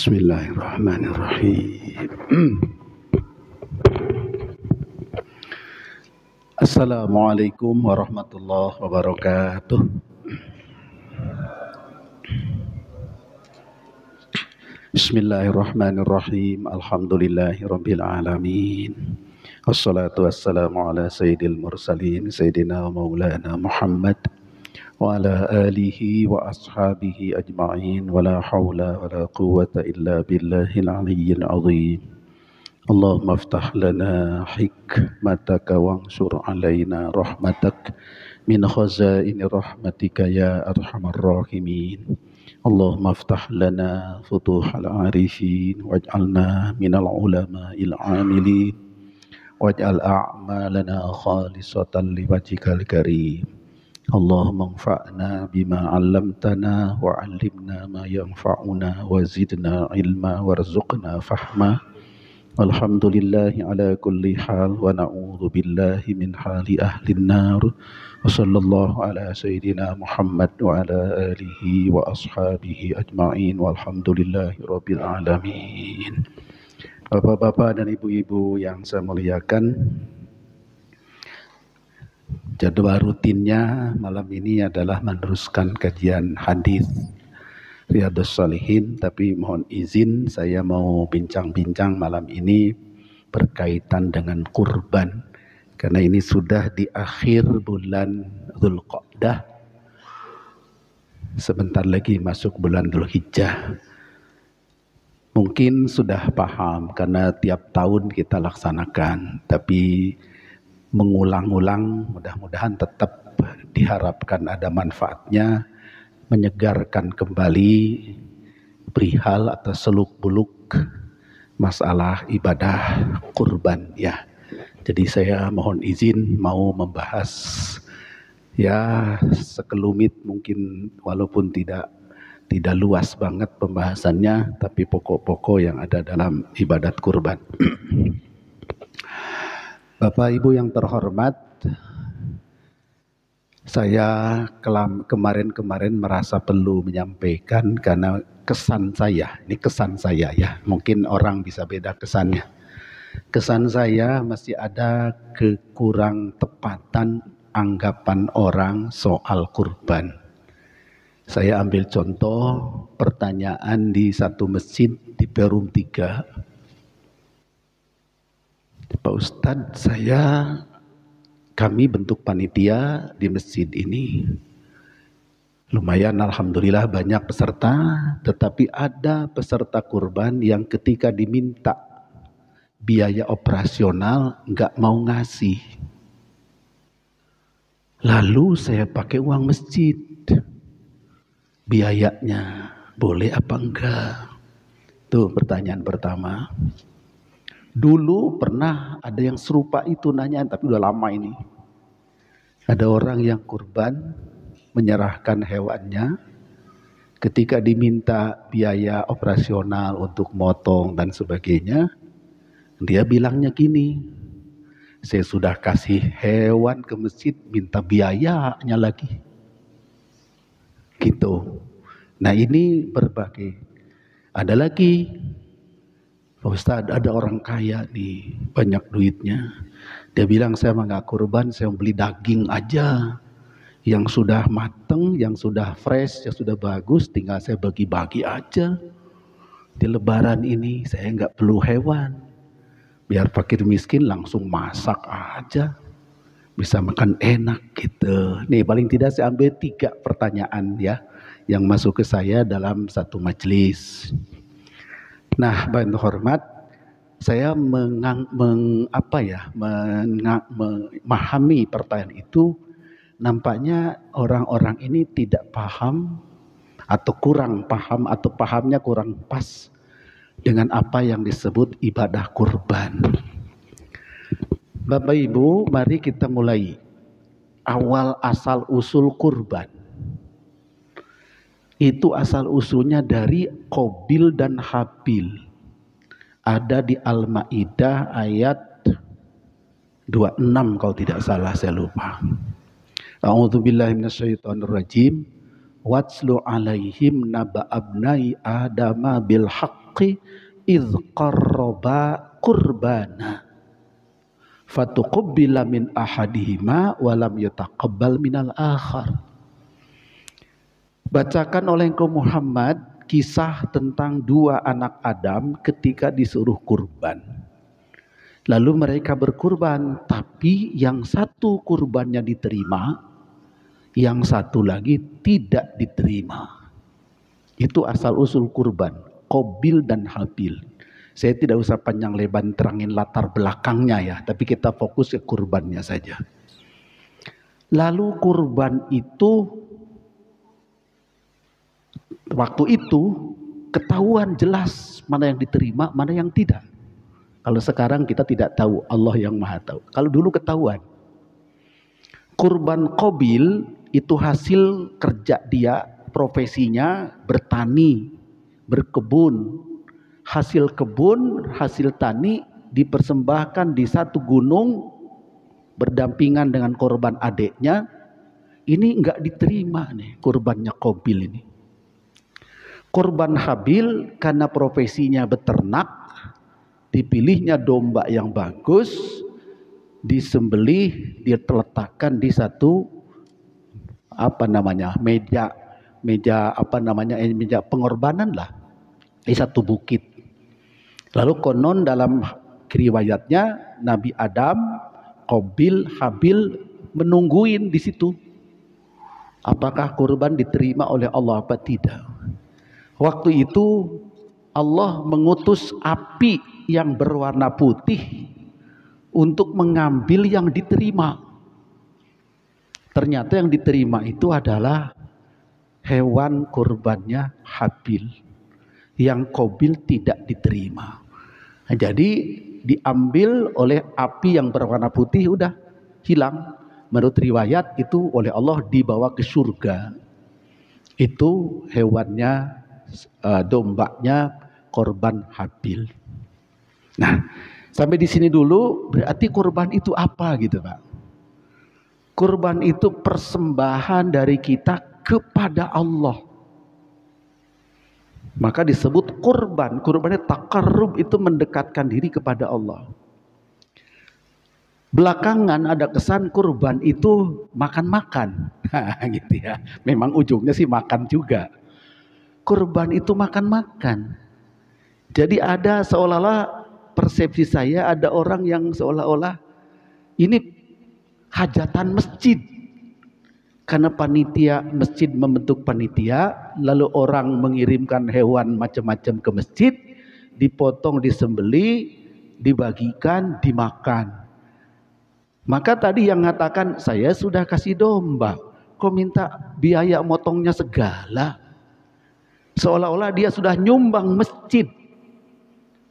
Bismillahirrahmanirrahim. Assalamualaikum warahmatullahi wabarakatuh. Bismillahirrahmanirrahim. Alhamdulillahirabbil alamin. Wassalatu wassalamu ala sayyidil mursalin sayyidina wa maulana Muhammad wa ala alihi wa ashabihi ajma'in wa la hawla wa la quwwata illa billahil aliyyil azim. Allahumma aftah lana hikmataka wansur alaina rahmatak min khazaini rahmatika ya arhamar rahimin. Allahumma aftah lana futuhal arifin waj'alna minal ulama'il amilin waj'al a'malana khalisatan liwajhikal karim. Allahumma anfa'na bima 'allamtana wa 'allimna ma yanfa'una wa zidna ilma warzuqna fahma. Alhamdulillahi ala kulli hal wa na'udzu billahi min hali ahlin nar. Wa sallallahu ala sayyidina Muhammad wa ala alihi wa ashabihi ajma'in walhamdulillahi rabbil alamin. Bapak-bapak dan ibu-ibu yang saya muliakan, jadwal rutinnya malam ini adalah meneruskan kajian hadis Riyadhus Shalihin, tapi mohon izin saya mau bincang-bincang malam ini berkaitan dengan kurban, karena ini sudah di akhir bulan Dzulqa'dah, sebentar lagi masuk bulan Dzulhijjah. Mungkin sudah paham karena tiap tahun kita laksanakan, tapi mengulang-ulang mudah-mudahan tetap diharapkan ada manfaatnya, menyegarkan kembali perihal atau seluk-beluk masalah ibadah kurban ya. Jadi saya mohon izin mau membahas ya sekelumit mungkin, walaupun tidak luas banget pembahasannya, tapi pokok-pokok yang ada dalam ibadat kurban. Bapak Ibu yang terhormat, saya kemarin merasa perlu menyampaikan karena kesan saya ya, mungkin orang bisa beda kesannya. Kesan saya masih ada kekurang tepatan anggapan orang soal kurban. Saya ambil contoh pertanyaan di satu masjid di Perum 3. Pak Ustadz, kami bentuk panitia di masjid ini. Lumayan alhamdulillah banyak peserta, tetapi ada peserta kurban yang ketika diminta biaya operasional enggak mau ngasih. Lalu saya pakai uang masjid. Biayanya boleh apa enggak? Tuh pertanyaan pertama. Dulu pernah ada yang serupa itu nanya, tapi udah lama ini. Ada orang yang kurban menyerahkan hewannya, ketika diminta biaya operasional untuk motong dan sebagainya, dia bilangnya gini, saya sudah kasih hewan ke masjid, minta biayanya lagi. Gitu. Nah ini berbagai. Ada lagi, Pak Ustadz, ada orang kaya nih, banyak duitnya. Dia bilang, saya nggak kurban, saya beli daging aja. Yang sudah mateng, yang sudah fresh, yang sudah bagus, tinggal saya bagi-bagi aja. Di lebaran ini, saya nggak perlu hewan. Biar fakir miskin langsung masak aja. Bisa makan enak gitu. Nih paling tidak saya ambil 3 pertanyaan ya, yang masuk ke saya dalam satu majelis. Nah, Bapak hormat, saya memahami pertanyaan itu. Nampaknya orang-orang ini tidak paham atau kurang paham atau pahamnya kurang pas dengan apa yang disebut ibadah kurban. Bapak Ibu, mari kita mulai awal asal usul kurban. Itu asal usulnya dari Qabil dan Habil. Ada di Al-Maidah ayat 26 kalau tidak salah, saya lupa. A'udzubillahi minasyaitonirrajim. Watslu alaihim naba abnai adama bil haqq haqqi idh qarraba qurbana fatuqabbila min ahadihima wa lam yutaqabbal minal akhar. Bacakan oleh engkau Muhammad kisah tentang dua anak Adam ketika disuruh kurban. Lalu mereka berkurban, tapi yang satu kurbannya diterima, yang satu lagi tidak diterima. Itu asal usul kurban, Qabil dan Habil. Saya tidak usah panjang lebar terangin latar belakangnya ya, tapi kita fokus ke kurbannya saja. Lalu kurban itu, waktu itu ketahuan jelas mana yang diterima, mana yang tidak. Kalau sekarang kita tidak tahu, Allah yang Maha tahu. Kalau dulu ketahuan. Kurban Qabil itu hasil kerja dia, profesinya bertani, berkebun. Hasil kebun, hasil tani dipersembahkan di satu gunung berdampingan dengan korban adiknya. Ini enggak diterima nih kurbannya Qabil ini. Kurban Habil karena profesinya beternak, dipilihnya domba yang bagus, disembelih, diletakkan di satu meja pengorbanan lah, di satu bukit. Lalu konon dalam riwayatnya Nabi Adam, Qabil, Habil menungguin di situ. Apakah kurban diterima oleh Allah apa tidak? Waktu itu Allah mengutus api yang berwarna putih untuk mengambil yang diterima. Ternyata yang diterima itu adalah hewan kurbannya Habil, yang Qabil tidak diterima. Nah, jadi diambil oleh api yang berwarna putih, udah hilang. Menurut riwayat itu oleh Allah dibawa ke surga. Itu hewannya, dombanya korban Habil. Nah, sampai di sini dulu. Berarti kurban itu apa gitu Pak? Kurban itu persembahan dari kita kepada Allah. Maka disebut kurban. Kurbannya taqarrub, itu mendekatkan diri kepada Allah. Belakangan ada kesan kurban itu makan-makan. Gitu ya. Memang ujungnya sih makan juga. Kurban itu makan-makan. Jadi ada seolah-olah, persepsi saya, ada orang yang seolah-olah ini hajatan masjid. Karena panitia masjid membentuk panitia, lalu orang mengirimkan hewan macam-macam ke masjid, dipotong, disembelih, dibagikan, dimakan. Maka tadi yang mengatakan, saya sudah kasih domba, kok minta biaya motongnya segala? Seolah-olah dia sudah nyumbang masjid.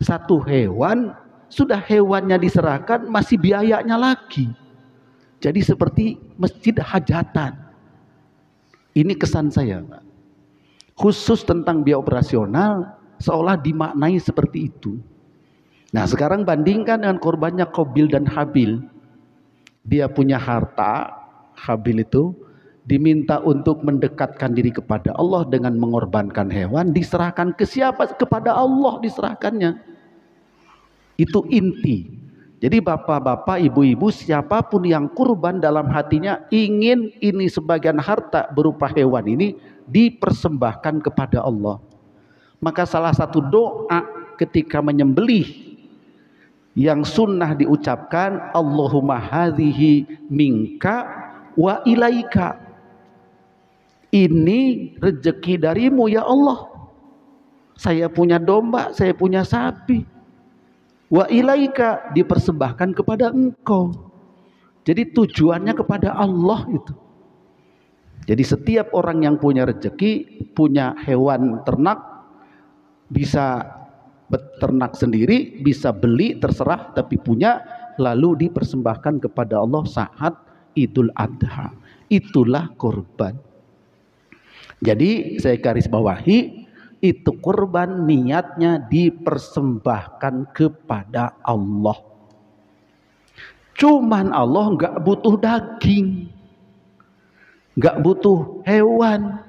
Satu hewan, sudah hewannya diserahkan, masih biayanya lagi. Jadi seperti masjid hajatan. Ini kesan saya, Pak. Khusus tentang biaya operasional, seolah dimaknai seperti itu. Nah, sekarang bandingkan dengan korbannya Qabil dan Habil. Dia punya harta, Habil itu diminta untuk mendekatkan diri kepada Allah dengan mengorbankan hewan, diserahkan ke siapa? Kepada Allah diserahkannya. Itu inti. Jadi bapak-bapak, ibu-ibu, siapapun yang kurban dalam hatinya ingin ini sebagian harta berupa hewan ini dipersembahkan kepada Allah. Maka salah satu doa ketika menyembelih yang sunnah diucapkan, Allahumma hadhihi minka wa ilaika. Ini rezeki darimu ya Allah. Saya punya domba, saya punya sapi. Wa ilaika, dipersembahkan kepada engkau. Jadi tujuannya kepada Allah itu. Jadi setiap orang yang punya rezeki, punya hewan ternak, bisa beternak sendiri, bisa beli, terserah, tapi punya, lalu dipersembahkan kepada Allah saat Idul Adha. Itulah kurban. Jadi saya garis bawahi, itu kurban niatnya dipersembahkan kepada Allah. Cuman Allah nggak butuh daging, nggak butuh hewan.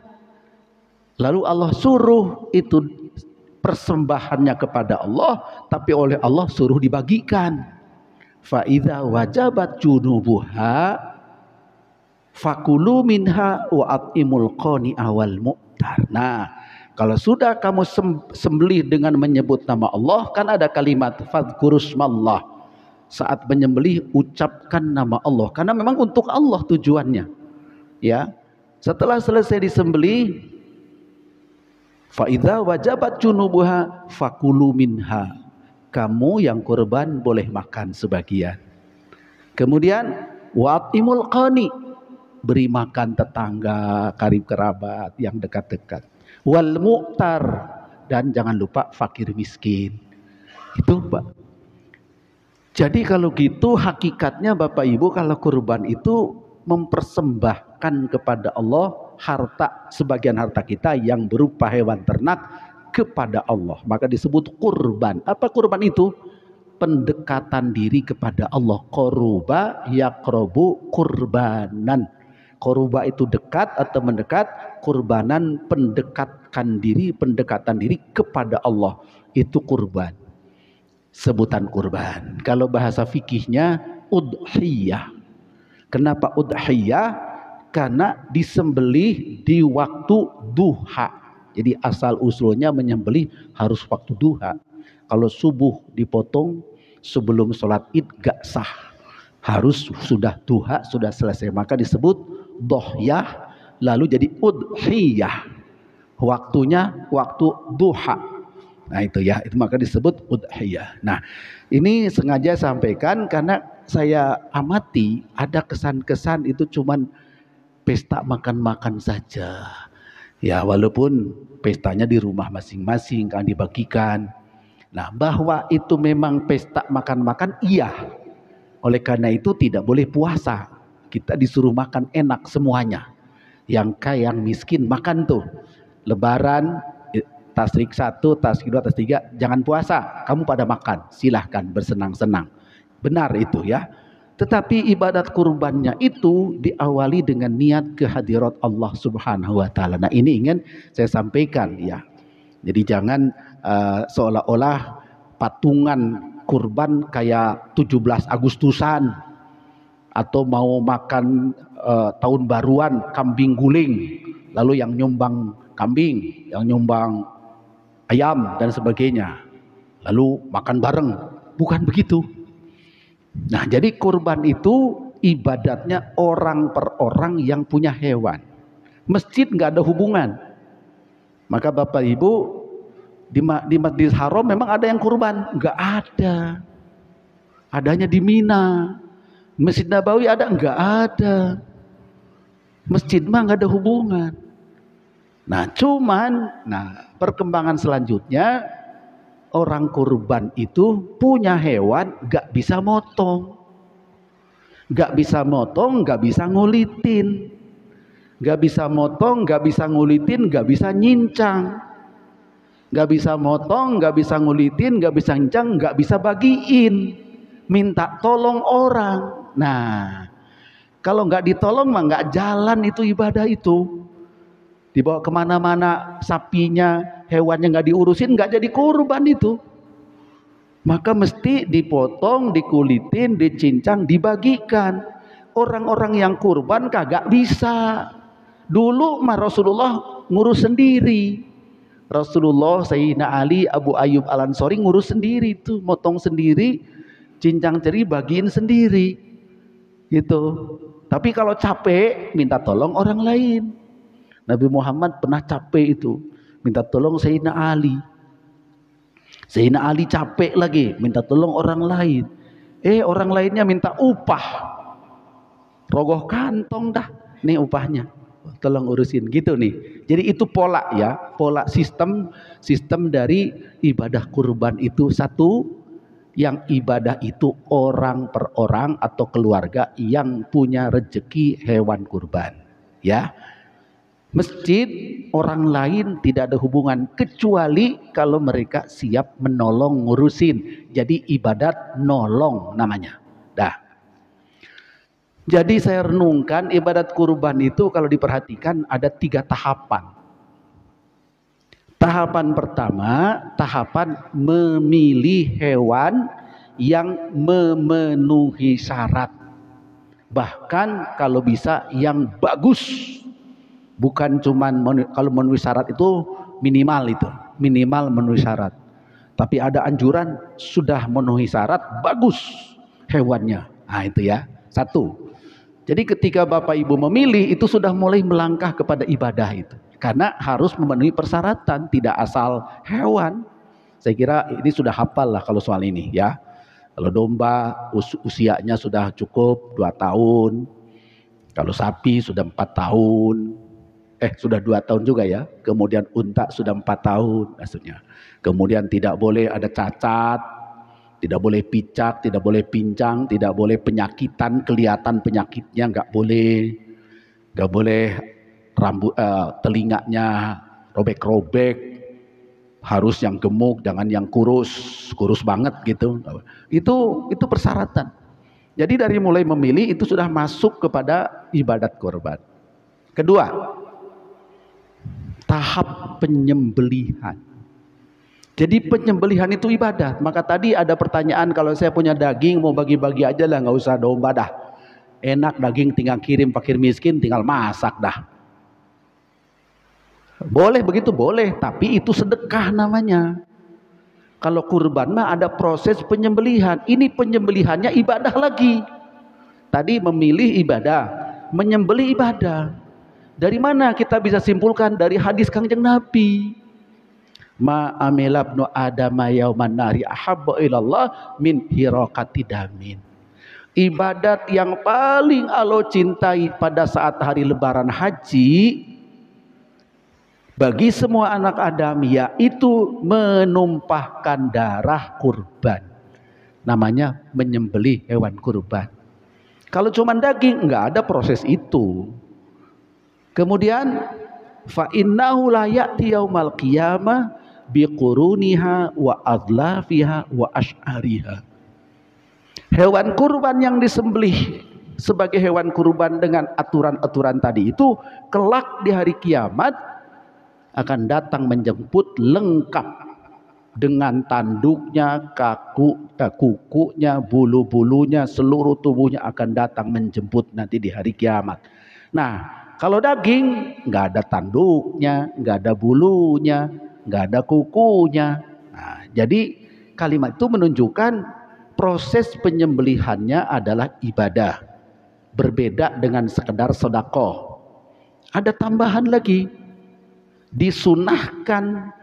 Lalu Allah suruh itu persembahannya kepada Allah, tapi oleh Allah suruh dibagikan. Fa idza wajabat junubuha fakulu minha wa atimul qani'a wal mu'tar. Nah, kalau sudah kamu sembelih dengan menyebut nama Allah, kan ada kalimat fadhkurusmallah. Saat menyembelih ucapkan nama Allah, karena memang untuk Allah tujuannya. Ya. Setelah selesai disembelih, fa idza wajabat junubuha fakulu minha. Kamu yang kurban boleh makan sebagian. Kemudian wa atimul qani, beri makan tetangga, karib kerabat yang dekat-dekat. Wal mu'tar, dan jangan lupa fakir miskin. Itu Pak. Jadi kalau gitu hakikatnya Bapak Ibu, kalau kurban itu mempersembahkan kepada Allah harta, sebagian harta kita yang berupa hewan ternak kepada Allah. Maka disebut kurban. Apa kurban itu? Pendekatan diri kepada Allah. Qoruba yaqrobu kurbanan. Qoruba itu dekat atau mendekat, kurbanan pendekatan diri kepada Allah. Itu kurban. Sebutan kurban. Kalau bahasa fikihnya udhiyah. Kenapa udhiyah? Karena disembelih di waktu duha. Jadi asal usulnya menyembelih harus waktu duha. Kalau subuh dipotong sebelum sholat id gak sah. Harus sudah duha, sudah selesai. Maka disebut dohyah, lalu jadi udhiyah. Waktunya waktu duha. Nah itu ya, itu maka disebut udhiyah. Nah ini sengaja sampaikan karena saya amati ada kesan-kesan itu cuman pesta makan-makan saja. Ya walaupun pestanya di rumah masing-masing kan dibagikan. Nah bahwa itu memang pesta makan-makan, iya. Oleh karena itu tidak boleh puasa. Kita disuruh makan enak semuanya. Yang kaya, yang miskin makan tuh. Lebaran, tasrik 1, tasrik 2, tasrik 3, jangan puasa. Kamu pada makan, silahkan bersenang-senang. Benar itu ya. Tetapi ibadat kurbannya itu diawali dengan niat kehadirat Allah Subhanahu wa Ta'ala. Nah ini ingin saya sampaikan ya. Jadi jangan seolah-olah patungan kurban kayak 17 Agustusan atau mau makan tahun baruan kambing guling, lalu yang nyumbang kambing, yang nyumbang ayam dan sebagainya, lalu makan bareng. Bukan begitu. Nah jadi kurban itu ibadatnya orang per orang yang punya hewan. Masjid nggak ada hubungan. Maka Bapak Ibu di Masjidil Haram memang ada yang kurban? Nggak ada. Adanya di Mina. Masjid Nabawi ada? Nggak ada. Masjid mah nggak ada hubungan. Nah perkembangan selanjutnya, orang kurban itu punya hewan nggak bisa motong. Nggak bisa motong, nggak bisa ngulitin. Nggak bisa motong, nggak bisa ngulitin, nggak bisa nyincang. Nggak bisa motong, nggak bisa ngulitin, nggak bisa nyincang, nggak bisa bagiin. Minta tolong orang. Nah, kalau nggak ditolong mah nggak jalan itu ibadah itu. Dibawa kemana-mana sapinya, hewannya nggak diurusin, nggak jadi kurban itu. Maka mesti dipotong, dikulitin, dicincang, dibagikan. Orang-orang yang kurban kagak bisa. Dulu mah Rasulullah ngurus sendiri. Rasulullah, Sayyidina Ali, Abu Ayyub Al-Ansori ngurus sendiri itu, motong sendiri, cincang ceri bagiin sendiri. Gitu. Tapi kalau capek minta tolong orang lain. Nabi Muhammad pernah capek itu, minta tolong Sayyidina Ali. Sayyidina Ali capek lagi, minta tolong orang lain. Orang lainnya minta upah. Rogoh kantong dah, nih upahnya. Tolong urusin gitu nih. Jadi itu pola ya, pola sistem dari ibadah kurban itu satu, yang ibadah itu orang per orang atau keluarga yang punya rezeki hewan kurban. Ya. Masjid orang lain tidak ada hubungan kecuali kalau mereka siap menolong ngurusin. Jadi ibadat nolong namanya. Dah. Jadi saya renungkan ibadat kurban itu kalau diperhatikan ada 3 tahapan. Tahapan pertama, tahapan memilih hewan yang memenuhi syarat. Bahkan kalau bisa yang bagus. Bukan cuman kalau memenuhi syarat itu minimal memenuhi syarat. Tapi ada anjuran sudah memenuhi syarat, bagus hewannya. Nah itu ya, satu. Jadi ketika Bapak Ibu memilih itu sudah mulai melangkah kepada ibadah itu. Karena harus memenuhi persyaratan, tidak asal hewan. Saya kira ini sudah hafal lah kalau soal ini ya. Kalau domba usianya sudah cukup 2 tahun. Kalau sapi sudah 4 tahun. Sudah 2 tahun juga ya. Kemudian unta sudah 4 tahun maksudnya. Kemudian tidak boleh ada cacat, tidak boleh picak, tidak boleh pincang, tidak boleh penyakitan, kelihatan penyakitnya nggak boleh rambut telinganya robek-robek, harus yang gemuk, jangan yang kurus banget gitu. Itu persyaratan. Jadi dari mulai memilih itu sudah masuk kepada ibadat kurban. Kedua, tahap penyembelihan. Jadi penyembelihan itu ibadah. Maka tadi ada pertanyaan, kalau saya punya daging mau bagi-bagi aja lah, nggak usah domba dah. Enak daging tinggal kirim fakir miskin, tinggal masak dah. Boleh begitu, boleh, tapi itu sedekah namanya. Kalau kurban mah ada proses penyembelihan. Ini penyembelihannya ibadah lagi. Tadi memilih ibadah, menyembelih ibadah. Dari mana kita bisa simpulkan? Dari hadis Kangjeng Nabi. Ma amila ibnu adama yauman nari ahabba ilallah min hiraqati damin. Ibadat yang paling Allah cintai pada saat hari lebaran haji bagi semua anak Adam, yaitu menumpahkan darah kurban. Namanya menyembelih hewan kurban. Kalau cuma daging enggak ada proses itu. Kemudian fa innahu la ya'ti yaumal qiyamah biquruniha wa adlafiha wa ash'ariha. Hewan kurban yang disembelih sebagai hewan kurban dengan aturan-aturan tadi itu kelak di hari kiamat akan datang menjemput lengkap dengan tanduknya, kukunya, bulu-bulunya, seluruh tubuhnya akan datang menjemput nanti di hari kiamat. Nah, kalau daging nggak ada tanduknya, nggak ada bulunya, nggak ada kukunya. Nah, jadi kalimat itu menunjukkan proses penyembelihannya adalah ibadah. Berbeda dengan sekedar sedekah. Ada tambahan lagi. Disunahkan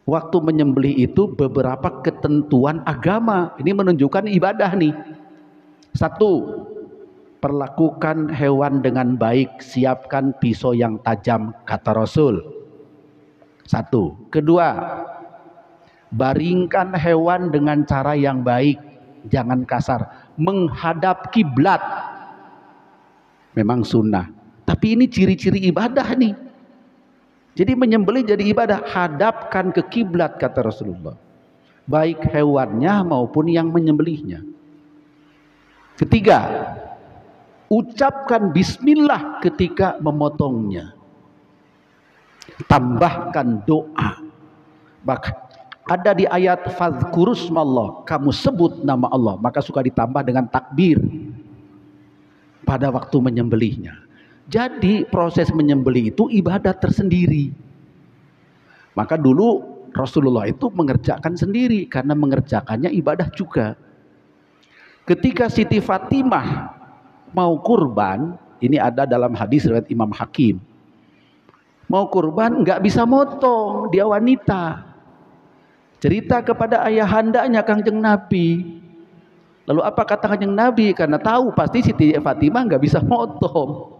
waktu menyembelih itu beberapa ketentuan agama. Ini menunjukkan ibadah nih. 1. Perlakukan hewan dengan baik, siapkan pisau yang tajam, kata Rasul. 1. Kedua, baringkan hewan dengan cara yang baik, jangan kasar, menghadap kiblat. Memang sunnah, tapi ini ciri-ciri ibadah nih. Jadi menyembelih jadi ibadah, hadapkan ke kiblat kata Rasulullah. Baik hewannya maupun yang menyembelihnya. Ketiga, ucapkan bismillah ketika memotongnya. Tambahkan doa. Bahkan ada di ayat fadzkurusmallah, kamu sebut nama Allah, maka suka ditambah dengan takbir pada waktu menyembelihnya. Jadi proses menyembelih itu ibadah tersendiri. Maka dulu Rasulullah itu mengerjakan sendiri karena mengerjakannya ibadah juga. Ketika Siti Fatimah mau kurban, ini ada dalam hadis riwayat Imam Hakim. Mau kurban nggak bisa motong, dia wanita. Cerita kepada ayahandanya Kangjeng Nabi. Lalu apa kata Kangjeng Nabi? Karena tahu pasti Siti Fatimah nggak bisa motong.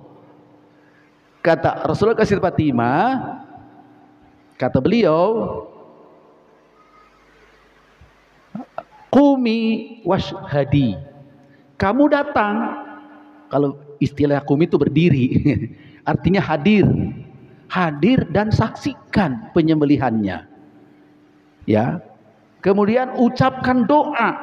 Kata Rasulullah ke Siti Fatimah, kata beliau, qumi washhadi, kamu datang. Kalau istilah qumi itu berdiri, artinya hadir. Hadir dan saksikan penyembelihannya. Ya. Kemudian ucapkan doa.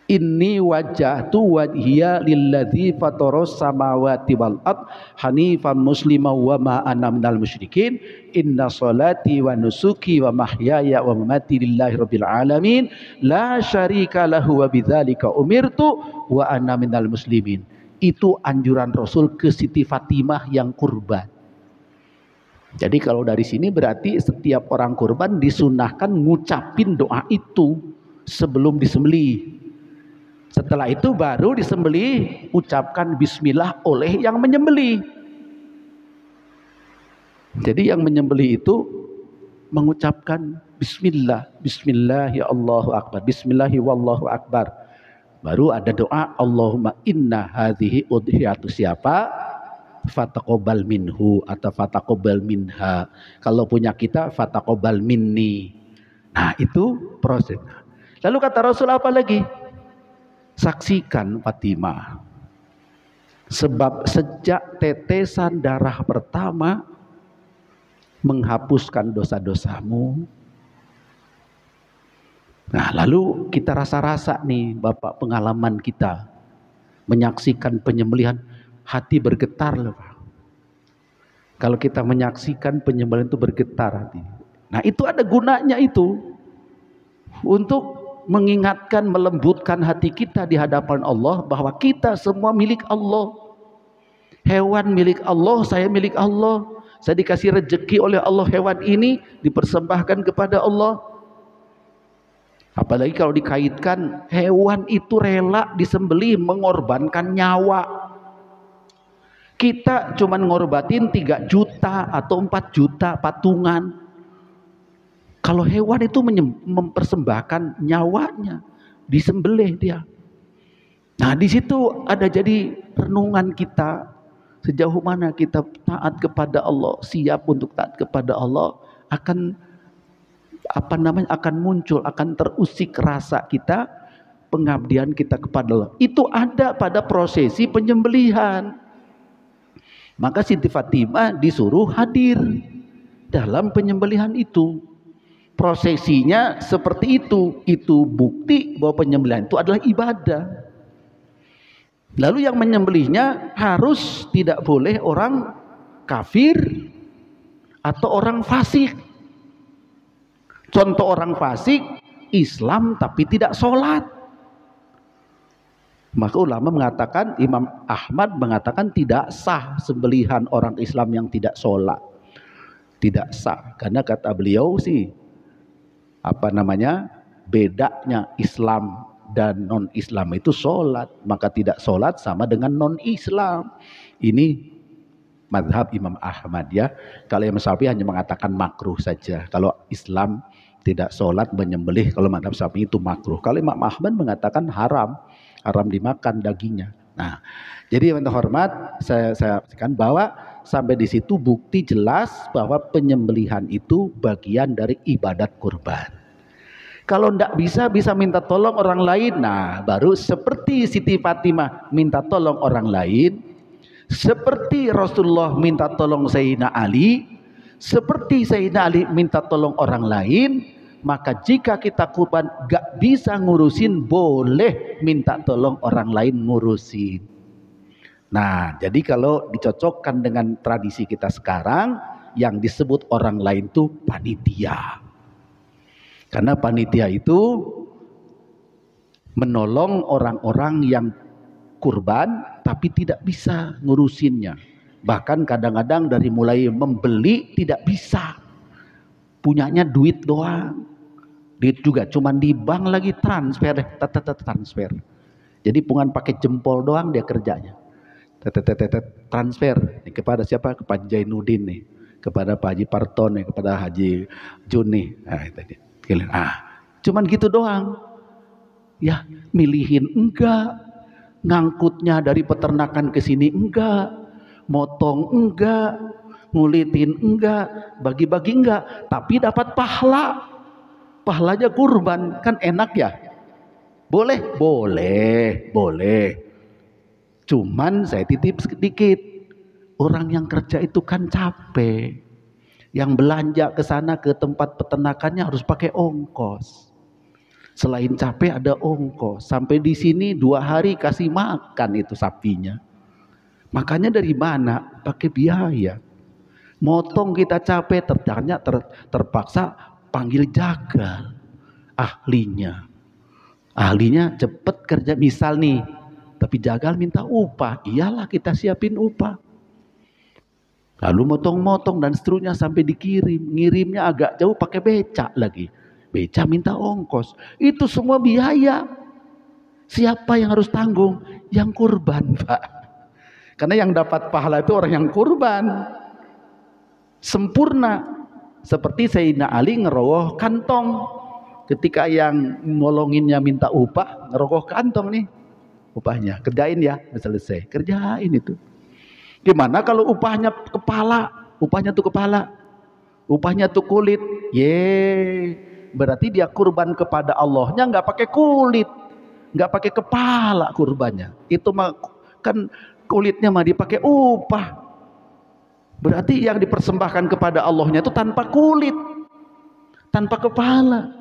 Inni wajjahtu wajhiya lilladzi fataras samawati wal ard hanifan musliman wa ma ana minal musyrikin inna sholati wa nusuki wa mahyaya wa mamati lillahi rabbil alamin la syarika lahu wa bidzalika umirtu wa ana minal muslimin. Itu anjuran Rasul ke Siti Fatimah yang kurban. Jadi kalau dari sini berarti setiap orang kurban disunahkan ngucapin doa itu sebelum disembelih. Setelah itu baru disembelih, ucapkan bismillah oleh yang menyembelih. Jadi yang menyembelih itu mengucapkan bismillah, bismillah ya Allahu akbar, bismillahi wallahu akbar. Baru ada doa Allahumma inna hadhihi udhiyatu siapa? Fataqabbal minhu atau fataqabbal minha. Kalau punya kita fataqabbal minni. Nah, itu proses. Lalu kata Rasul apa lagi? Saksikan Fatimah, sebab sejak tetesan darah pertama menghapuskan dosa-dosamu. Nah, lalu kita rasa-rasa nih Bapak, pengalaman kita menyaksikan penyembelihan, hati bergetar loh Pak. Kalau kita menyaksikan penyembelihan itu bergetar hati. Nah, itu ada gunanya itu untuk mengingatkan, melembutkan hati kita di hadapan Allah bahwa kita semua milik Allah. Hewan milik Allah, saya milik Allah. Saya dikasih rezeki oleh Allah, hewan ini dipersembahkan kepada Allah. Apalagi kalau dikaitkan hewan itu rela disembelih, mengorbankan nyawa. Kita cuma ngorbatin 3 juta atau 4 juta patungan. Kalau hewan itu mempersembahkan nyawanya, disembelih dia. Nah, di situ ada jadi renungan kita, sejauh mana kita taat kepada Allah, siap untuk taat kepada Allah, akan akan muncul, akan terusik rasa kita, pengabdian kita kepada Allah. Itu ada pada prosesi penyembelihan. Maka Siti Fatimah disuruh hadir dalam penyembelihan itu. Prosesinya seperti itu bukti bahwa penyembelihan itu adalah ibadah. Lalu yang menyembelihnya harus tidak boleh orang kafir atau orang fasik. Contoh orang fasik, Islam tapi tidak sholat. Maka ulama mengatakan, Imam Ahmad mengatakan tidak sah sembelihan orang Islam yang tidak sholat. Tidak sah, karena kata beliau sih bedanya Islam dan non-Islam itu sholat, maka tidak sholat sama dengan non-Islam. Ini mazhab Imam Ahmad ya. Kalau Imam Syafi'i hanya mengatakan makruh saja. Kalau Islam tidak sholat menyembelih, kalau mazhab Syafi'i itu makruh. Kalau Imam Ahmad mengatakan haram dimakan dagingnya. Nah, jadi yang terhormat, saya sampaikan bahwa sampai di situ bukti jelas bahwa penyembelihan itu bagian dari ibadat kurban. Kalau tidak bisa minta tolong orang lain. Nah, baru seperti Siti Fatimah minta tolong orang lain, seperti Rasulullah minta tolong Sayyidina Ali, seperti Sayyidina Ali minta tolong orang lain. Maka jika kita kurban gak bisa ngurusin, boleh minta tolong orang lain ngurusin. Nah, jadi kalau dicocokkan dengan tradisi kita sekarang, yang disebut orang lain itu panitia. Karena panitia itu menolong orang-orang yang kurban tapi tidak bisa ngurusinnya. Bahkan kadang-kadang dari mulai membeli tidak bisa. Punyanya duit doang. Duit juga cuman di bank lagi transfer. Jadi bukan pakai jempol doang dia kerjanya. Transfer kepada siapa? Kepada Jainuddin nih, kepada Pak Haji Parton nih, kepada Haji Jun nih. Nah, itu dia. Cuman gitu doang. Ya, milihin enggak, ngangkutnya dari peternakan ke sini enggak, motong enggak, ngulitin enggak, bagi-bagi enggak, tapi dapat pahala. Pahalanya kurban, kan enak ya? Boleh. Cuman saya titip sedikit. Orang yang kerja itu kan capek. Yang belanja ke sana ke tempat peternakannya harus pakai ongkos. Selain capek ada ongkos. Sampai di sini 2 hari kasih makan itu sapinya. Makanya dari mana? Pakai biaya. Motong kita capek, terpaksa panggil jagal ahlinya. Ahlinya cepet kerja, misal nih, tapi jagal minta upah, iyalah kita siapin upah. Lalu motong-motong dan seterusnya sampai dikirim. Ngirimnya agak jauh pakai becak lagi. Becak minta ongkos. Itu semua biaya. Siapa yang harus tanggung? Yang kurban, Pak. Karena yang dapat pahala itu orang yang kurban. Sempurna. Seperti Sayyidina Ali ngerogoh kantong. Ketika yang nolonginnya minta upah, ngerogoh kantong nih. Upahnya, kerjain ya, selesai. Kerjain itu. Gimana kalau upahnya kepala? Upahnya tuh kepala. Upahnya tuh kulit. Berarti dia kurban kepada Allahnya nggak pakai kulit. Nggak pakai kepala kurbannya. Itu mah kan kulitnya mah dipakai upah. Berarti yang dipersembahkan kepada Allahnya itu tanpa kulit, tanpa kepala.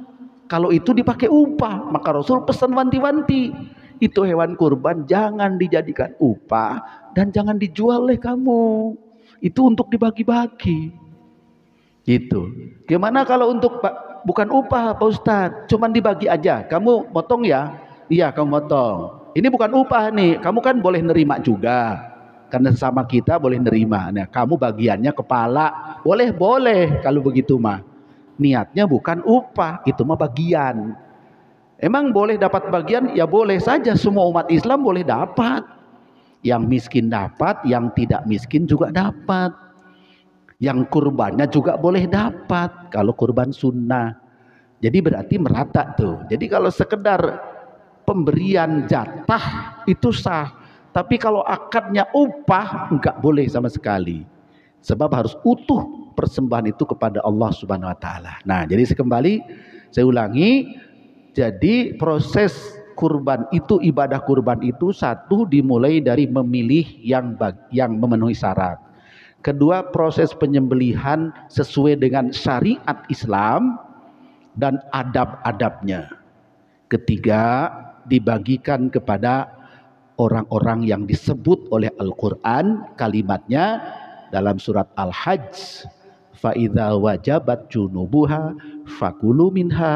Kalau itu dipakai upah, maka Rasul pesan wanti-wanti, itu hewan kurban jangan dijadikan upah dan jangan dijual oleh kamu. Itu untuk dibagi-bagi. Gitu. Gimana kalau untuk bukan upah Pak Ustadz, cuman dibagi aja. Kamu motong ya? Iya, kamu motong. Ini bukan upah nih, kamu kan boleh nerima juga. Karena sama kita boleh nerima. Nah, kamu bagiannya kepala, boleh kalau begitu mah. Niatnya bukan upah, itu mah bagian. Emang boleh dapat bagian? Ya boleh saja, semua umat Islam boleh dapat. Yang miskin dapat, yang tidak miskin juga dapat. Yang kurbannya juga boleh dapat kalau kurban sunnah. Jadi berarti merata tuh. Jadi kalau sekedar pemberian jatah itu sah. Tapi kalau akadnya upah enggak boleh sama sekali. Sebab harus utuh persembahan itu kepada Allah Subhanahu wa taala. Nah, jadi saya ulangi. Jadi proses kurban itu, ibadah kurban itu, satu dimulai dari memilih yang memenuhi syarat. Kedua, proses penyembelihan sesuai dengan syariat Islam dan adab-adabnya. Ketiga, dibagikan kepada orang-orang yang disebut oleh Al-Quran, kalimatnya dalam surat Al-Hajj, فَإِذَا وَجَبَتْ جُنُوبُهَا فَكُلُوا مِنْهَا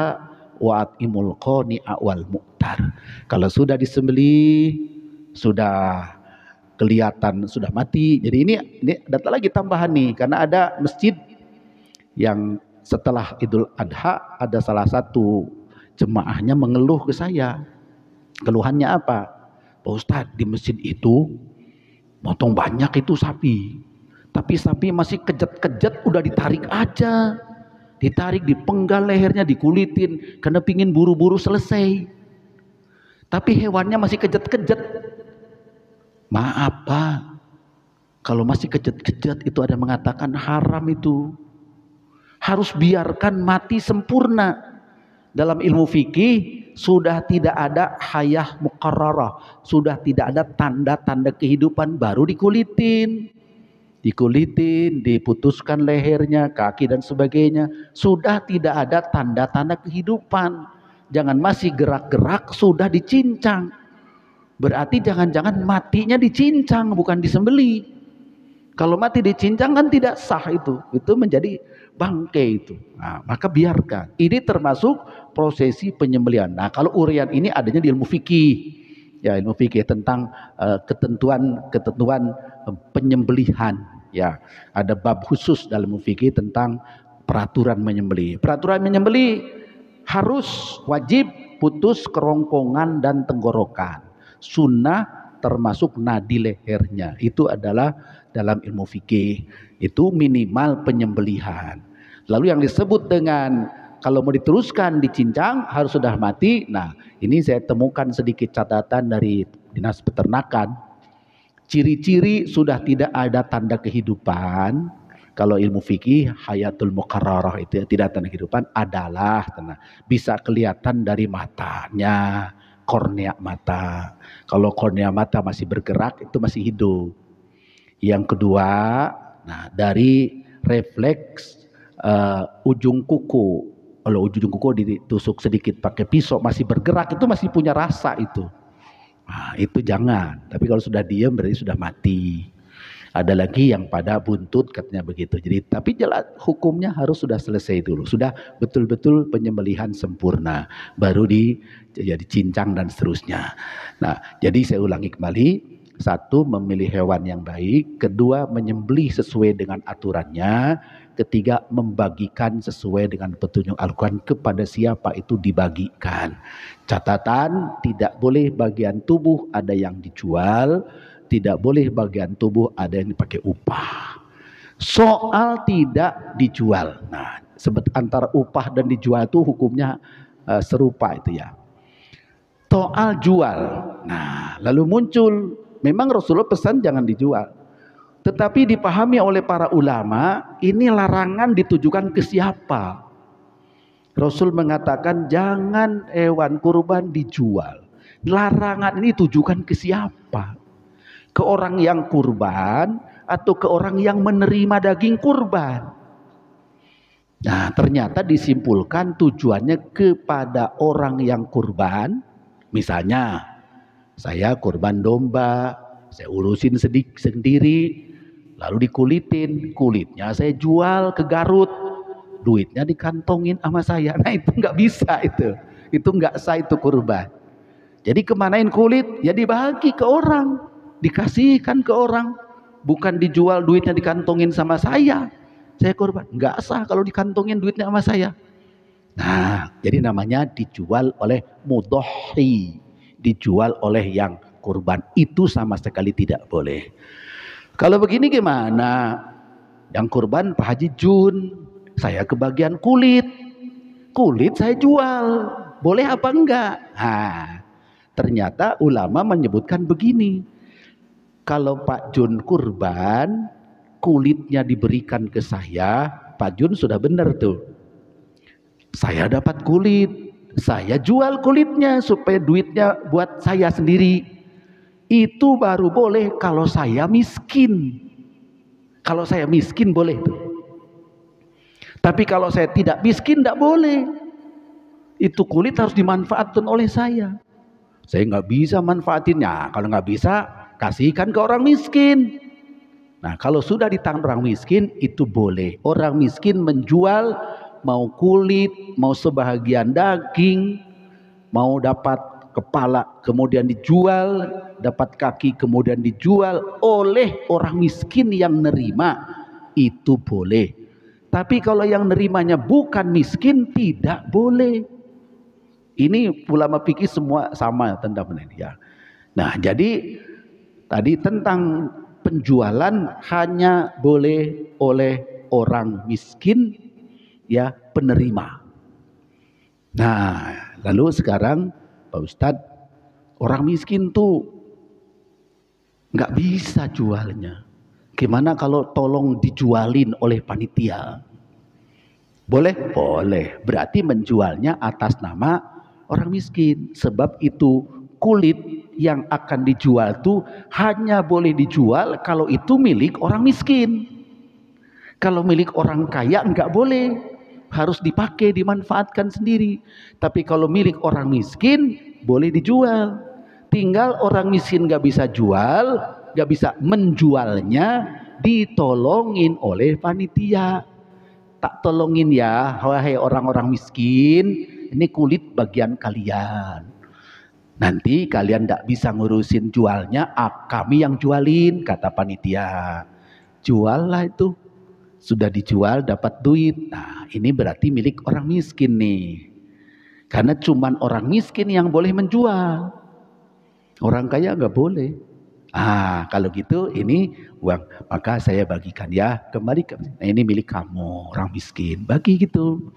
وَأَطْعِمُوا الْقَانِعَ وَالْمُعْتَرَ. Kalau sudah disembelih, sudah kelihatan sudah mati. Jadi ini ada lagi tambahan nih, karena ada masjid yang setelah Idul Adha ada salah satu jemaahnya mengeluh ke saya. Keluhannya apa? Pak Ustadz, di masjid itu motong banyak itu sapi, tapi sapi masih kejat-kejat, udah ditarik aja, ditarik, dipenggal lehernya, dikulitin karena pingin buru-buru selesai, tapi hewannya masih kejat-kejat. Maaf Pak, kalau masih kejat-kejat itu ada mengatakan haram, itu harus biarkan mati sempurna. Dalam ilmu fikih sudah tidak ada hayah muqarrarah, sudah tidak ada tanda-tanda kehidupan, baru dikulitin, diputuskan lehernya, kaki dan sebagainya. Sudah tidak ada tanda-tanda kehidupan. Jangan masih gerak-gerak sudah dicincang. Berarti jangan-jangan matinya dicincang, bukan disembeli. Kalau mati dicincang kan tidak sah, itu menjadi bangkai itu. Nah, maka biarkan. Ini termasuk prosesi penyembelihan. Nah, kalau uraian ini adanya di ilmu fikih. Ya, ilmu fikih tentang ketentuan penyembelihan. Ya, ada bab khusus dalam ilmu fikih tentang peraturan menyembelih. Peraturan menyembelih harus wajib putus kerongkongan dan tenggorokan. Sunnah termasuk nadi lehernya. Itu adalah dalam ilmu fikih. Itu minimal penyembelihan. Lalu yang disebut dengan kalau mau diteruskan dicincang harus sudah mati. Nah, ini saya temukan sedikit catatan dari Dinas Peternakan. Ciri-ciri sudah tidak ada tanda kehidupan. Kalau ilmu fikih hayatul muqarrarah, itu tidak tanda kehidupan adalah bisa kelihatan dari matanya, kornea mata. Kalau kornea mata masih bergerak, itu masih hidup. Yang kedua, dari refleks ujung kuku. Kalau ujung kuku ditusuk sedikit pakai pisau masih bergerak, itu masih punya rasa itu. Nah, itu jangan. Tapi kalau sudah diam berarti sudah mati. Ada lagi yang pada buntut katanya begitu. Jadi tapi jelas hukumnya harus sudah selesai dulu. Sudah betul-betul penyembelihan sempurna. Baru jadi cincang dan seterusnya. Nah, jadi saya ulangi kembali. Satu, memilih hewan yang baik. Kedua, menyembelih sesuai dengan aturannya. Ketiga, membagikan sesuai dengan petunjuk Al-Quran kepada siapa itu dibagikan. Catatan, tidak boleh bagian tubuh ada yang dijual, tidak boleh bagian tubuh ada yang dipakai upah. Soal tidak dijual. Nah, antara upah dan dijual itu hukumnya serupa itu ya. Soal jual. Nah, lalu muncul, memang Rasulullah pesan jangan dijual. Tetapi dipahami oleh para ulama, ini larangan ditujukan ke siapa? Rasul mengatakan jangan hewan kurban dijual. Larangan ini tujukan ke siapa? Ke orang yang kurban atau ke orang yang menerima daging kurban? Nah, ternyata disimpulkan tujuannya kepada orang yang kurban. Misalnya, saya kurban domba, saya urusin sendiri, lalu dikulitin, kulitnya saya jual ke Garut, duitnya dikantongin sama saya. Nah, itu nggak bisa itu nggak sah, itu kurban. Jadi kemanain kulit? Ya dibagi ke orang, dikasihkan ke orang, bukan dijual duitnya dikantongin sama saya. Saya kurban, nggak sah kalau dikantongin duitnya sama saya. Nah, jadi namanya dijual oleh mudhohi, dijual oleh yang kurban, itu sama sekali tidak boleh. Kalau begini gimana? Yang kurban Pak Haji Jun, saya kebagian kulit saya jual, boleh apa enggak? Nah, ternyata ulama menyebutkan begini, kalau Pak Jun kurban, kulitnya diberikan ke saya, Pak Jun sudah benar tuh. Saya dapat kulit, saya jual kulitnya supaya duitnya buat saya sendiri. Itu baru boleh kalau saya miskin. Kalau saya miskin boleh tuh. Tapi kalau saya tidak miskin tidak boleh. Itu kulit harus dimanfaatkan oleh saya. Saya nggak bisa manfaatinnya. Kalau nggak bisa, kasihkan ke orang miskin. Nah, kalau sudah di tangan orang miskin, itu boleh. Orang miskin menjual mau kulit, mau sebahagian daging, mau dapat kepala kemudian dijual, dapat kaki kemudian dijual oleh orang miskin yang nerima, itu boleh. Tapi kalau yang nerimanya bukan miskin, tidak boleh. Ini ulama fikih semua sama tentang ini ya. Nah, jadi tadi tentang penjualan hanya boleh oleh orang miskin ya, penerima. Nah, lalu sekarang Pak Ustadz, orang miskin tuh nggak bisa jualnya. Gimana kalau tolong dijualin oleh panitia? Boleh? Boleh. Berarti menjualnya atas nama orang miskin. Sebab itu kulit yang akan dijual tuh hanya boleh dijual kalau itu milik orang miskin. Kalau milik orang kaya nggak boleh, harus dipakai, dimanfaatkan sendiri. Tapi kalau milik orang miskin boleh dijual. Tinggal orang miskin nggak bisa jual, nggak bisa menjualnya, ditolongin oleh panitia. Tak tolongin ya, wahai orang-orang miskin, ini kulit bagian kalian. Nanti kalian tidak bisa ngurusin jualnya, kami yang jualin, kata panitia. Juallah itu. Sudah dijual dapat duit. Nah, ini berarti milik orang miskin nih. Karena cuman orang miskin yang boleh menjual. Orang kaya nggak boleh. Kalau gitu ini uang, maka saya bagikan ya, kembali ke ini milik kamu, orang miskin, bagi gitu.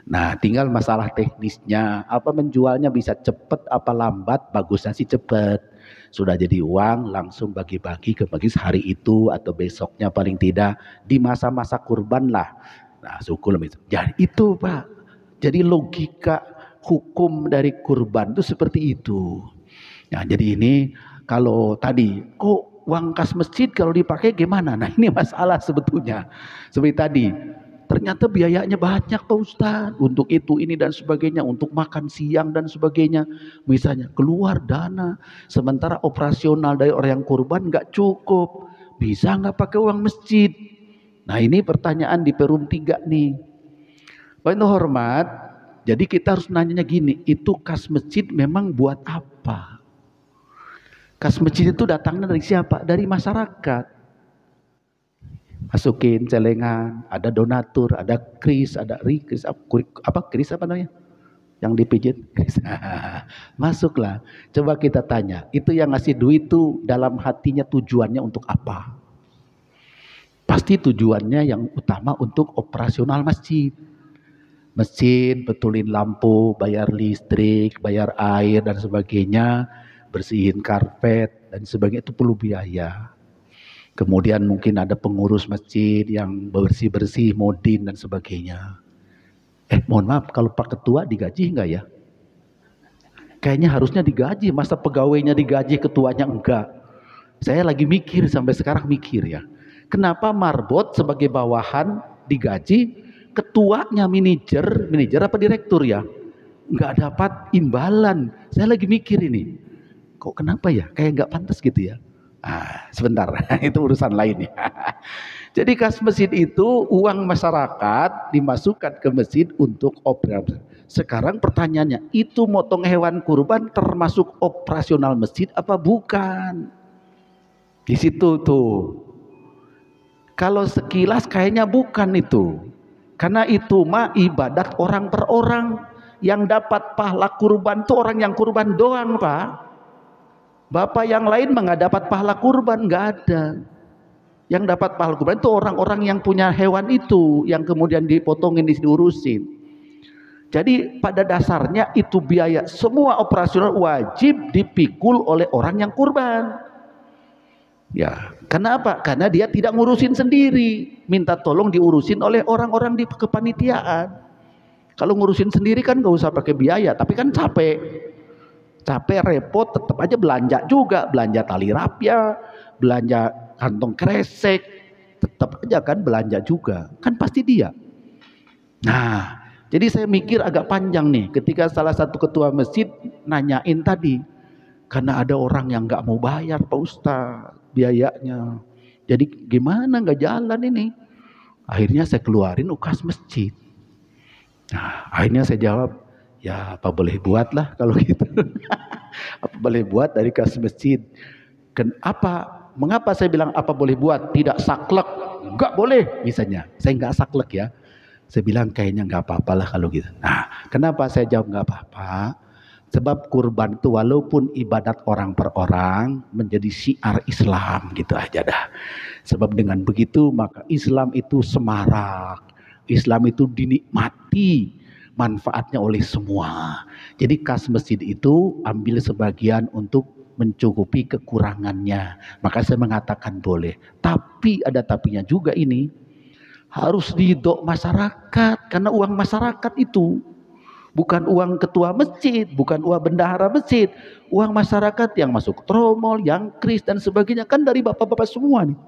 Nah, tinggal masalah teknisnya, apa menjualnya bisa cepat apa lambat, bagusnya sih cepat. Sudah jadi uang langsung bagi-bagi ke bagi hari itu atau besoknya paling tidak di masa-masa kurban lah. Nah, syukur itu. Jadi itu Pak. Jadi logika hukum dari kurban itu seperti itu. Nah, jadi ini kalau tadi kok uang kas masjid kalau dipakai gimana? Nah, ini masalah sebetulnya. Seperti tadi Ternyata biayanya banyak Pak Ustadz. Untuk itu, ini dan sebagainya. Untuk makan siang dan sebagainya. Misalnya keluar dana. Sementara operasional dari orang yang kurban nggak cukup. Bisa nggak pakai uang masjid? Nah ini pertanyaan di Perum 3 nih. Pak itu hormat. Jadi kita harus nanyanya gini. Itu kas masjid memang buat apa? Kas masjid itu datangnya dari siapa? Dari masyarakat. Masukin celengan, ada donatur, ada kris, ada kris apa kris apa namanya? Yang dipijit kris. Masuklah. Coba kita tanya, itu yang ngasih duit itu dalam hatinya tujuannya untuk apa? Pasti tujuannya yang utama untuk operasional masjid. Masjid, betulin lampu, bayar listrik, bayar air dan sebagainya, bersihin karpet dan sebagainya, itu perlu biaya. Kemudian mungkin ada pengurus masjid yang bersih-bersih, modin dan sebagainya. Mohon maaf, kalau Pak Ketua digaji enggak ya? Kayaknya harusnya digaji, masa pegawainya digaji, ketuanya enggak? Saya lagi mikir, sampai sekarang mikir ya. Kenapa marbot sebagai bawahan digaji, ketuanya manajer apa direktur ya? Enggak dapat imbalan. Saya lagi mikir ini. Kok kenapa ya? Kayak enggak pantas gitu ya. Sebentar, itu urusan lain ya. Jadi kas masjid itu uang masyarakat dimasukkan ke masjid untuk operasi. Sekarang pertanyaannya, itu motong hewan kurban termasuk operasional masjid apa bukan? Di situ tuh. Kalau sekilas kayaknya bukan itu. Karena itu mah ibadat orang per orang. Yang dapat pahala kurban itu orang yang kurban doang, Pak. Bapak yang lain nggak dapat pahala kurban, nggak ada. Yang dapat pahala kurban itu orang-orang yang punya hewan itu, yang kemudian dipotongin, diurusin. Jadi pada dasarnya itu biaya semua operasional wajib dipikul oleh orang yang kurban. Ya, kenapa? Karena dia tidak ngurusin sendiri, minta tolong diurusin oleh orang-orang di kepanitiaan. Kalau ngurusin sendiri kan nggak usah pakai biaya, tapi kan capek repot, tetap aja belanja juga, belanja tali rapia, belanja kantong kresek, tetap aja kan belanja juga, kan pasti dia. Nah, jadi saya mikir agak panjang nih ketika salah satu ketua masjid nanyain tadi, karena ada orang yang nggak mau bayar Pak Ustadz biayanya, jadi gimana, nggak jalan ini. Akhirnya saya keluarin ukas masjid. Nah, akhirnya saya jawab, ya apa boleh buat lah kalau gitu. Apa boleh buat dari kas masjid. Mengapa saya bilang apa boleh buat? Tidak saklek, enggak boleh misalnya. Saya enggak saklek ya. Saya bilang kayaknya enggak apa-apa lah kalau gitu. Nah, kenapa saya jawab enggak apa-apa? Sebab kurban itu walaupun ibadat orang per orang menjadi syiar Islam gitu aja dah. Sebab dengan begitu maka Islam itu semarak. Islam itu dinikmati manfaatnya oleh semua. Jadi kas masjid itu ambil sebagian untuk mencukupi kekurangannya. Maka saya mengatakan boleh. Tapi ada tapinya juga ini. Harus ridho masyarakat. Karena uang masyarakat itu. Bukan uang ketua masjid. Bukan uang bendahara masjid. Uang masyarakat yang masuk tromol, yang kris dan sebagainya. Kan dari bapak-bapak semua nih.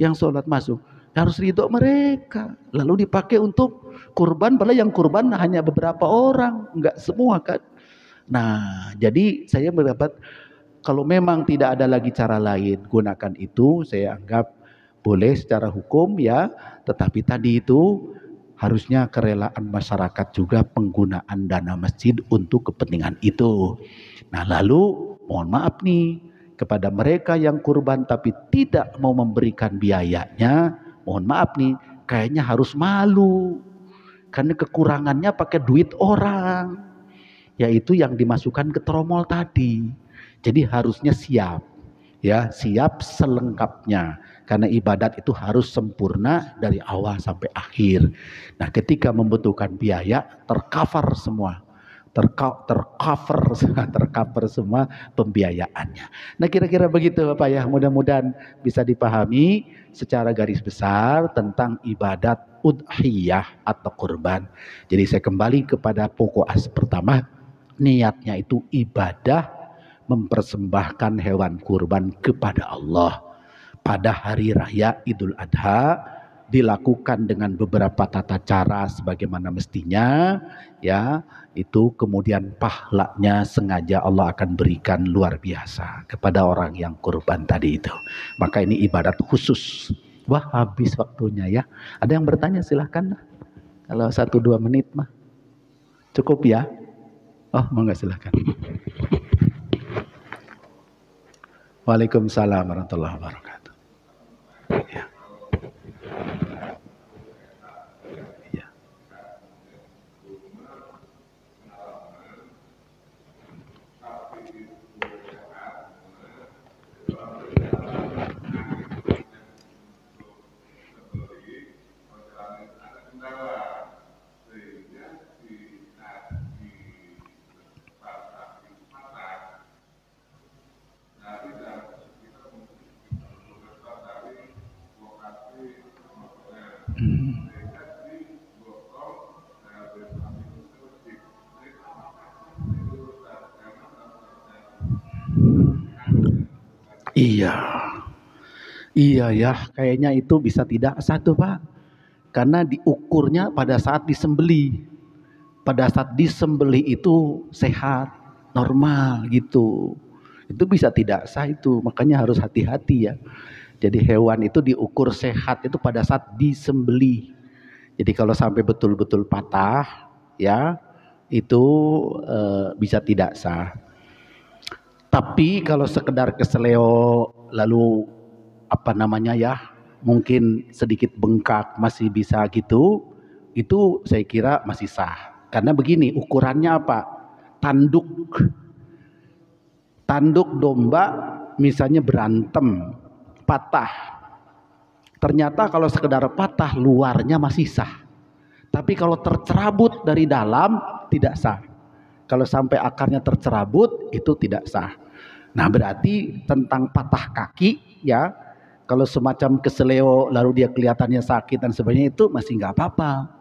Yang sholat masuk. Harus ridho mereka, lalu dipakai untuk kurban, padahal yang kurban hanya beberapa orang, enggak semua kan. Nah, jadi saya mendapat kalau memang tidak ada lagi cara lain, gunakan itu. Saya anggap boleh secara hukum ya, tetapi tadi itu harusnya kerelaan masyarakat juga penggunaan dana masjid untuk kepentingan itu. Nah, lalu mohon maaf nih kepada mereka yang kurban tapi tidak mau memberikan biayanya. Mohon maaf nih, kayaknya harus malu. Karena kekurangannya pakai duit orang. Yaitu yang dimasukkan ke tromol tadi. Jadi harusnya siap. Ya, siap selengkapnya. Karena ibadat itu harus sempurna dari awal sampai akhir. Nah, ketika membutuhkan biaya, tercover semua. Tercover semua pembiayaannya. Nah, kira-kira begitu Bapak ya. Mudah-mudahan bisa dipahami secara garis besar tentang ibadat udhiyah atau kurban. Jadi saya kembali kepada pokok pertama, niatnya itu ibadah mempersembahkan hewan kurban kepada Allah pada hari raya Idul Adha dilakukan dengan beberapa tata cara sebagaimana mestinya, ya, itu kemudian pahalanya sengaja Allah akan berikan luar biasa kepada orang yang kurban tadi itu. Maka ini ibadat khusus. Wah, habis waktunya ya. Ada yang bertanya silahkan. Kalau 1-2 menit mah cukup ya. Oh, monggo silahkan. Waalaikumsalam warahmatullahi wabarakatuh. Ya. Ya. Iya. Iya ya, kayaknya itu bisa tidak satu Pak. Karena diukurnya pada saat disembeli. Pada saat disembeli itu sehat, normal gitu. Itu bisa tidak sah itu, makanya harus hati-hati ya. Jadi hewan itu diukur sehat itu pada saat disembeli. Jadi kalau sampai betul-betul patah ya, itu bisa tidak sah. Tapi kalau sekedar keseleo lalu apa namanya ya, mungkin sedikit bengkak masih bisa gitu, itu saya kira masih sah. Karena begini, ukurannya apa? Tanduk domba misalnya berantem, patah. Ternyata kalau sekedar patah luarnya masih sah. Tapi kalau tercerabut dari dalam tidak sah. Kalau sampai akarnya tercerabut itu tidak sah. Nah, berarti tentang patah kaki ya, kalau semacam keseleo lalu dia kelihatannya sakit dan sebagainya itu masih nggak apa-apa.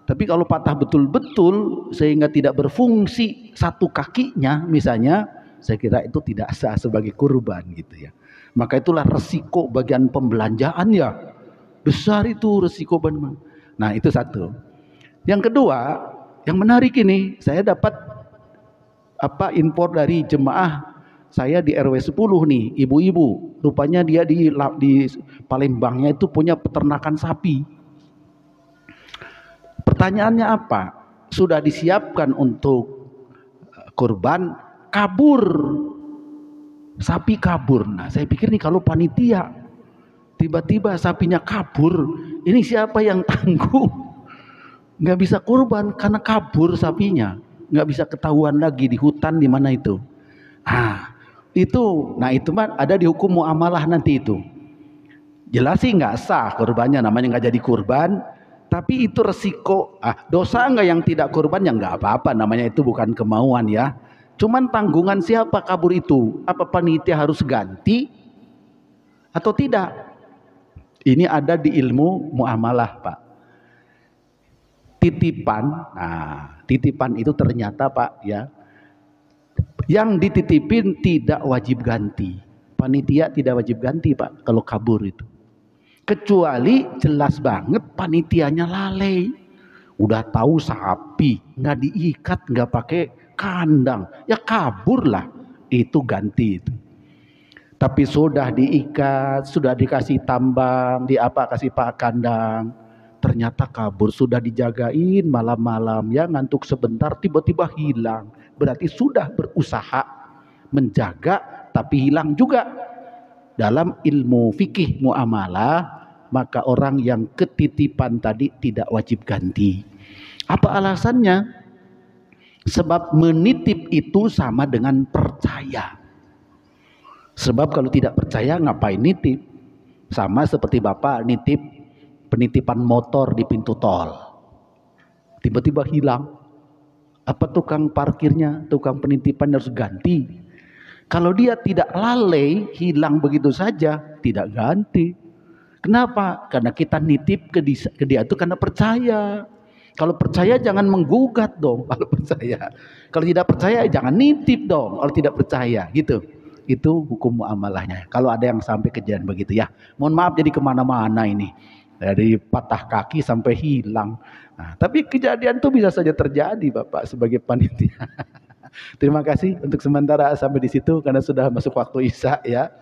Tapi kalau patah betul-betul sehingga tidak berfungsi satu kakinya misalnya, saya kira itu tidak sah sebagai kurban gitu ya. Maka itulah resiko bagian pembelanjaan ya. Besar itu resiko benar. Nah, itu satu. Yang kedua, yang menarik ini, saya dapat impor dari jemaah saya di RW 10 nih, ibu-ibu. Rupanya dia di Palembangnya itu punya peternakan sapi. Pertanyaannya apa? Sudah disiapkan untuk kurban, kabur. Sapi kabur. Nah, saya pikir nih kalau panitia tiba-tiba sapinya kabur, ini siapa yang tanggung? Nggak bisa kurban karena kabur sapinya. Nggak bisa ketahuan lagi di hutan di mana itu. Itu mah ada di hukum muamalah nanti itu. Jelas sih nggak sah kurbannya, namanya nggak jadi kurban. Tapi itu resiko. Dosa nggak yang tidak kurban ya nggak apa-apa, namanya itu bukan kemauan ya. Cuman tanggungan siapa kabur itu? Apa panitia harus ganti atau tidak? Ini ada di ilmu muamalah Pak. Titipan, titipan itu ternyata Pak ya, yang dititipin tidak wajib ganti. Panitia tidak wajib ganti Pak kalau kabur itu. Kecuali jelas banget panitianya lalai. Udah tahu sapi nggak diikat, nggak pakai kandang, ya kaburlah, itu ganti itu. Tapi sudah diikat, sudah dikasih tambang, kasih pak kandang, ternyata kabur, sudah dijagain malam-malam ya, ngantuk sebentar tiba-tiba hilang. Berarti sudah berusaha menjaga tapi hilang juga. Dalam ilmu fikih muamalah, maka orang yang ketitipan tadi tidak wajib ganti. Apa alasannya? Sebab menitip itu sama dengan percaya. Sebab kalau tidak percaya ngapain nitip? Sama seperti Bapak nitip penitipan motor di pintu tol. Tiba-tiba hilang. Apa tukang parkirnya, tukang penitipan harus ganti? Kalau dia tidak lalai, hilang begitu saja, tidak ganti. Kenapa? Karena kita nitip ke dia itu karena percaya. Kalau percaya jangan menggugat dong. Kalau percaya, kalau tidak percaya jangan nitip dong. Kalau tidak percaya, gitu. Itu hukum muamalahnya. Kalau ada yang sampai kejadian begitu ya. Mohon maaf jadi kemana-mana ini. dari patah kaki sampai hilang. Nah, tapi kejadian itu bisa saja terjadi Bapak sebagai panitia. Terima kasih untuk sementara sampai di situ karena sudah masuk waktu Isya ya.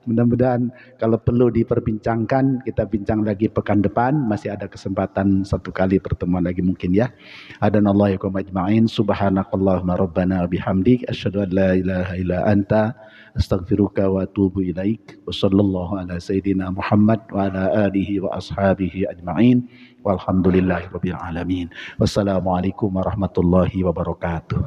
Mudah-mudahan kalau perlu diperbincangkan kita bincang lagi pekan depan, masih ada kesempatan satu kali pertemuan lagi mungkin ya. Adanallahu yakum ajma'in, subhanakallahumma rabbana bihamdik asyhadu an la ilaha illa anta astaghfiruka wa atubu ilaik. Wa sallallahu ala sayidina Muhammad wa ala alihi wa ashabihi ajma'in. Walhamdulillahirabbil alamin. Wassalamualaikum warahmatullahi wabarakatuh.